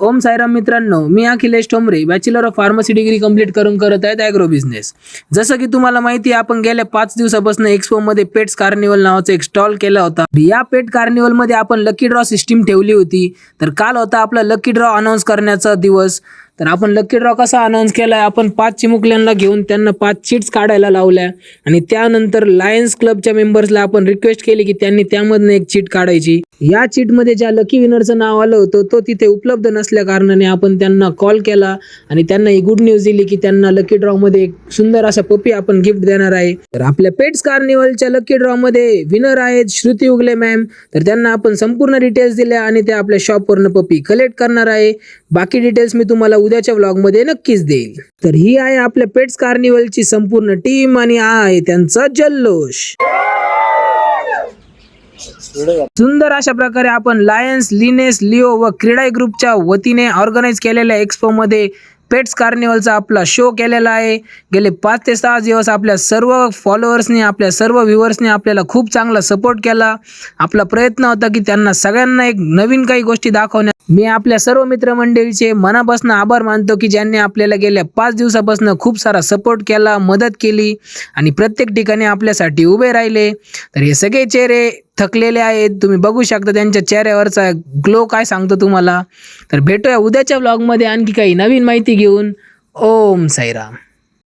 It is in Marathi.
ओम साईराम मित्रांनो, मी Akhilesh Thombare, bachelor of pharmacy degree complete करून करत आहेत ॲग्रो बिझनेस. जसं की तुम्हाला माहिती आहे, आपण गेल्या 5 दिवसापासून एक्सपो मध्ये पेट्स कार्निवल नावाचा एक स्टॉल केला होता. या पेट कार्निवल मध्ये आपण लकी ड्रॉ सिस्टीम ठेवली होती. तर काल होता आपला लकी ड्रॉ अनाऊन्स करण्याचा दिवस. तर आपण लकी ड्रॉ कसा अनाऊन्स केलाय, आपण 5 चिमुकल्यांना घेऊन त्यांना 5 चिट्स काढायला लावल्या आणि त्यानंतर लायन्स क्लबच्या मेंबर्सला आपण रिक्वेस्ट केली की त्यांनी त्यामधून एक चिट काढायची. या चिट मध्ये ज्या लकी विनरचं नाव आलं होतं तो तिथे उपलब्ध नसल्या कारणाने आपण त्यांना कॉल केला आणि त्यांना ही गुड न्यूज दिली की त्यांना लकी ड्रॉ मध्ये एक सुंदर असा पपी आपण गिफ्ट देणार आहे. तर आपल्या पेट्स कार्निवलच्या लकी ड्रॉ मध्ये विनर आहेत श्रुती उगले मॅम. तर त्यांना आपण संपूर्ण डिटेल्स दिल्या आणि ते आपल्या शॉपवरनं पपी कलेक्ट करणार आहे. बाकी डिटेल्स मी तुम्हाला उद्याच्या व्लॉग मध्ये नक्कीच देईल. तर ही आहे आपल्या पेट्स कार्निवलची संपूर्ण टीम आणि हा आहे त्यांचा जल्लोष. सुंदर अशा प्रकारे आपण लायन्स, लिनेस, लिओ व क्रीडा ग्रुपच्या वतीने ऑर्गनाइज केलेल्या एक्सपो मध्ये पेट्स कार्निवलचा आपला शो केलेला आहे. गेले 5 ते 6 दिवस आपल्या सर्व फॉलोअर्सनी, आपल्या सर्व व्ह्युअर्सनी आपल्याला खूप चांगला सपोर्ट केला. आपला प्रयत्न होता की त्यांना सगळ्यांना एक नवीन काही गोष्टी दाखवण्या. मी आपल्या सर्व मित्रमंडळीचे मनापासून आभार मानतो की ज्यांनी आपल्याला गेल्या 5 दिवसापासून खूप सारा सपोर्ट केला, मदत केली आणि प्रत्येक ठिकाणी आपल्यासाठी उभे राहिले. तर हे सगळे चेहरे थकलेले आहेत, तुम्ही बघू शकता त्यांच्या चेहऱ्यावरचा ग्लो काय सांगतो तुम्हाला. तर भेटूया उद्याच्या व्लॉगमध्ये आणखी काही नवीन माहिती घेऊन. ओम साईराम.